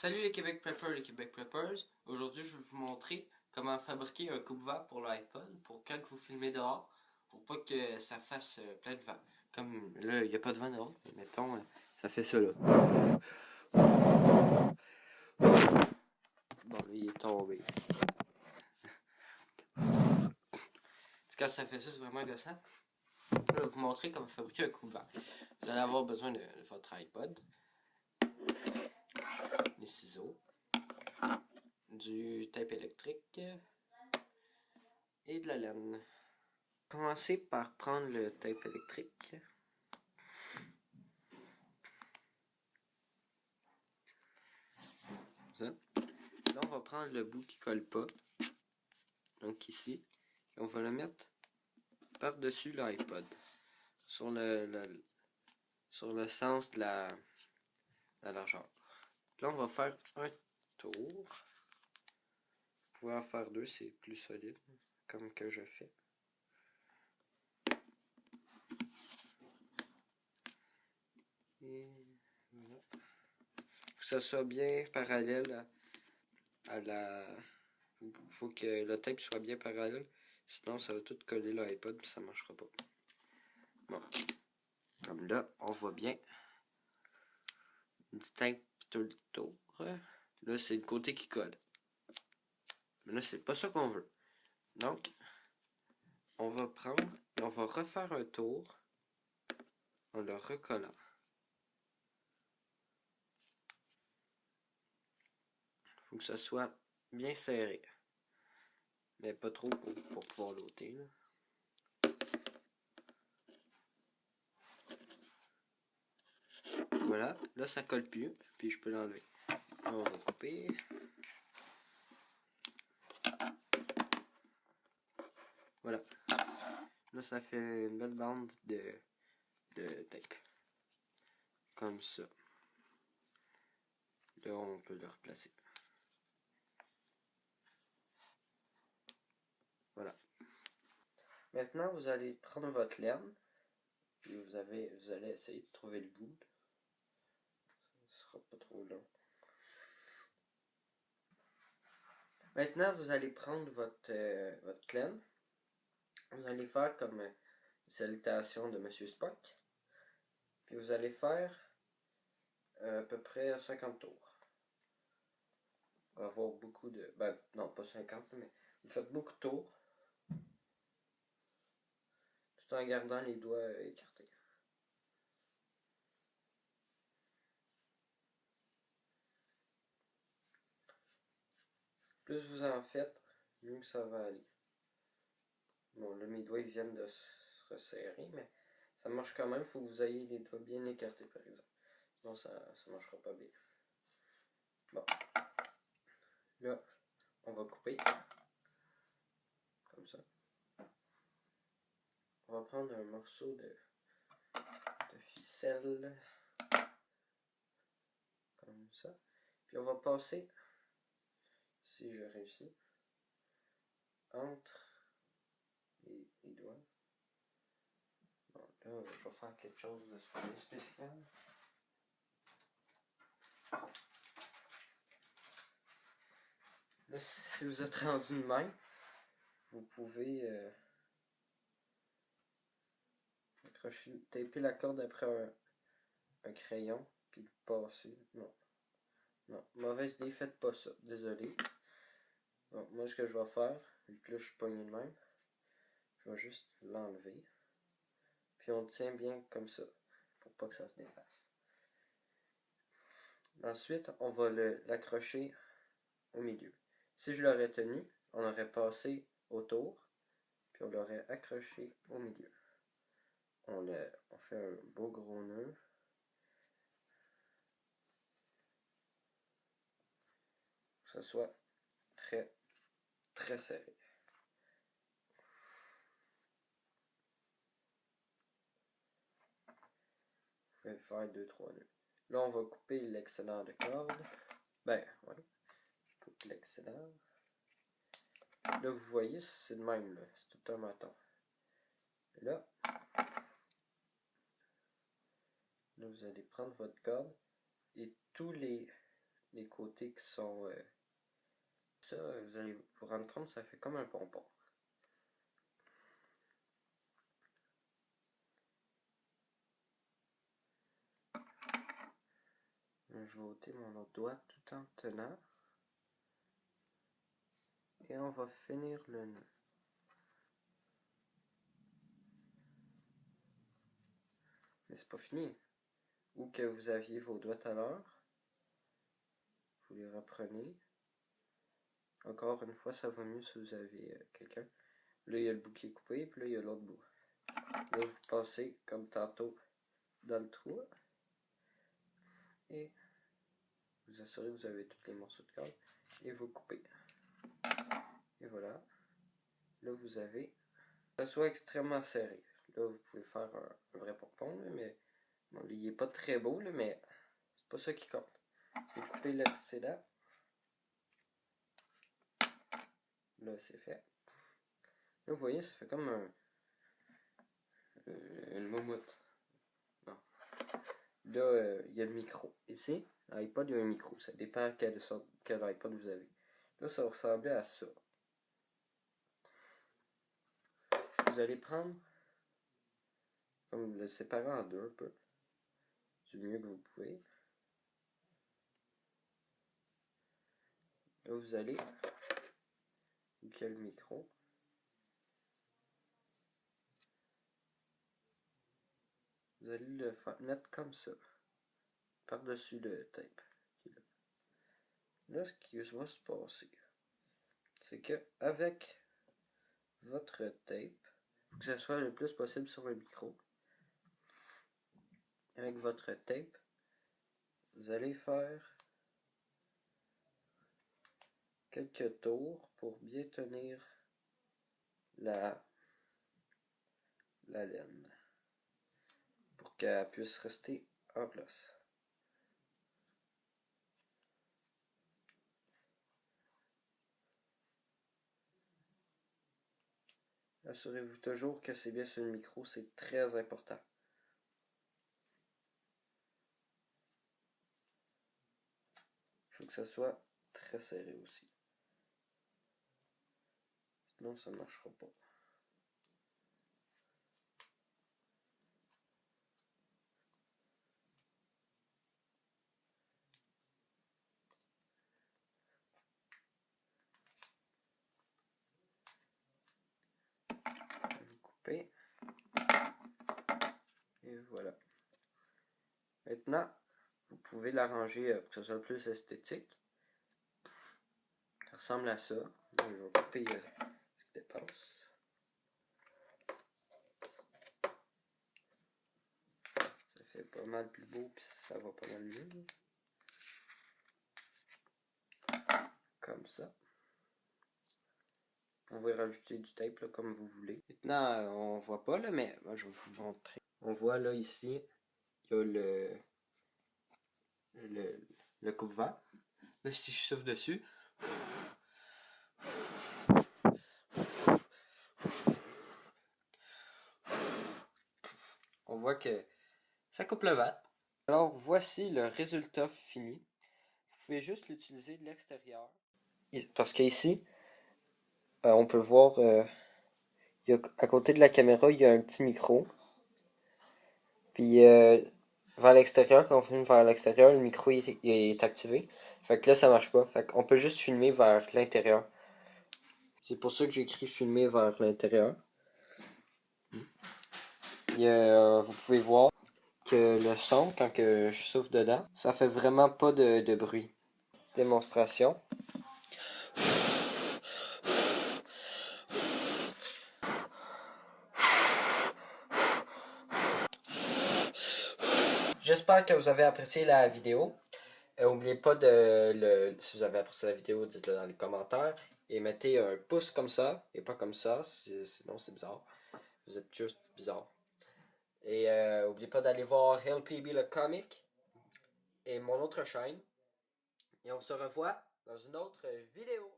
Salut les Québec Preppers, les Québec Preppers. Aujourd'hui, je vais vous montrer comment fabriquer un coupe-vent pour l'iPod pour quand vous filmez dehors, pour pas que ça fasse plein de vent. Comme là, il n'y a pas de vent dehors, mais mettons, ça fait ça là. Bon, là, il est tombé. Quand ça fait ça, c'est vraiment gossant. Là, je vais vous montrer comment fabriquer un coupe-vent. Vous allez avoir besoin de votre iPod, les ciseaux, du tape électrique et de la laine. Commencez par prendre le tape électrique. Ça. Là, on va prendre le bout qui colle pas, donc ici, et on va le mettre par-dessus l'iPod, sur sur le sens de la largeur. Là, on va faire un tour. Vous pouvez en faire deux, c'est plus solide, comme que je fais. Et voilà. Faut que ça soit bien parallèle à la... Faut que le tape soit bien parallèle, sinon ça va tout coller l'iPod et ça marchera pas. Bon, comme là, on voit bien du tape tout le tour. Là, c'est le côté qui colle. Mais là, c'est pas ça qu'on veut. Donc, on va prendre et on va refaire un tour en le recollant. Il faut que ça soit bien serré. Mais pas trop pour pouvoir l'ôter. Voilà, là ça colle plus, puis je peux l'enlever. On va couper. Voilà. Là ça fait une belle bande de tape. Comme ça. Là on peut le replacer. Voilà. Maintenant vous allez prendre votre laine, puis vous allez essayer de trouver le bout. Ce sera pas trop long. Maintenant, vous allez prendre votre laine. Vous allez faire comme salutation de Monsieur Spock. Puis vous allez faire à peu près 50 tours. On va avoir beaucoup de... Ben, non, pas 50, mais vous faites beaucoup de tours. Tout en gardant les doigts écartés. Plus vous en faites, mieux que ça va aller. Bon, là, mes doigts ils viennent de se resserrer, mais ça marche quand même. Il faut que vous ayez les doigts bien écartés, par exemple. Sinon, ça ne marchera pas bien. Bon. Là, on va couper. Comme ça. On va prendre un morceau de ficelle. Comme ça. Puis on va passer, si je réussis, entre les doigts. Bon, là, je vais faire quelque chose de spécial. Là, si vous êtes rendu de même, vous pouvez accrocher, taper la corde après un crayon, puis le passer. Non. Non, mauvaise idée, faites pas ça. Désolé. Bon, moi, ce que je vais faire, vu que là, je suis pogné de même, je vais juste l'enlever. Puis on le tient bien comme ça, pour pas que ça se défasse. Ensuite, on va l'accrocher au milieu. Si je l'aurais tenu, on aurait passé autour, puis on l'aurait accroché au milieu. On fait un beau gros nœud. Que ce soit très, très serré. Vous pouvez faire 2-3 nœuds. Là, on va couper l'excédent de corde. Ben, ouais. Je coupe l'excédent. Là, vous voyez, c'est le même, là. C'est tout un maton. Là, vous allez prendre votre corde et tous les les côtés qui sont... ça, vous allez vous rendre compte, ça fait comme un pompon. Je vais ôter mon autre doigt tout en tenant. Et on va finir le nœud. Mais c'est pas fini. Ou que vous aviez vos doigts tout à l'heure. Vous les reprenez. Encore une fois, ça va mieux si vous avez quelqu'un. Là, il y a le bout qui est coupé, puis là, il y a l'autre bout. Là, vous passez, comme tantôt, dans le trou. Et vous assurez que vous avez tous les morceaux de corde. Et vous coupez. Et voilà. Là, vous avez... que ça soit extrêmement serré. Là, vous pouvez faire un vrai pompon, là, mais... Bon, il n'est pas très beau, là, mais c'est pas ça qui compte. Vous coupez l'excédent. Là, c'est fait. Là, vous voyez, ça fait comme une moumoute. Non. Là, il y a le micro. Ici, l'iPod, il y a un micro. Ça dépend quel iPod vous avez. Là, ça va ressembler à ça. Vous allez prendre, comme le séparer en deux un peu, du mieux que vous pouvez. Là, vous allez, où il y a le micro, vous allez le mettre comme ça, par-dessus le tape. Là, ce qui va se passer, c'est que avec votre tape, il faut que ça soit le plus possible sur le micro. Avec votre tape, vous allez faire quelques tours pour bien tenir la laine, pour qu'elle puisse rester en place. Assurez-vous toujours que c'est bien sur le micro, c'est très important. Il faut que ça soit très serré aussi. Sinon, ça ne marchera pas. Vous coupez. Et voilà. Maintenant, vous pouvez l'arranger pour que ce soit plus esthétique. Ça ressemble à ça. Je vais couper ce qui dépasse. Ça fait pas mal plus beau, puis ça va pas mal mieux. Comme ça. Vous pouvez rajouter du tape là, comme vous voulez. Maintenant, on voit pas là, mais moi, je vais vous montrer. On voit là ici, il y a le coupe-vent. Là, si je souffle dessus, on voit que ça coupe le vent. Alors, voici le résultat fini. Vous pouvez juste l'utiliser de l'extérieur. Parce qu'ici, on peut voir, à côté de la caméra, il y a un petit micro. Puis, vers l'extérieur, quand on filme vers l'extérieur, le micro il est activé. Fait que là, ça marche pas. Fait qu'on peut juste filmer vers l'intérieur. C'est pour ça que j'ai écrit filmer vers l'intérieur. Vous pouvez voir que le son, quand que je souffle dedans, ça fait vraiment pas de bruit. Démonstration. J'espère que vous avez apprécié la vidéo. N'oubliez pas si vous avez apprécié la vidéo, dites-le dans les commentaires. Et mettez un pouce comme ça, et pas comme ça, sinon c'est bizarre. Vous êtes juste bizarre. Et n'oubliez pas d'aller voir LPB le comic et mon autre chaîne. Et on se revoit dans une autre vidéo.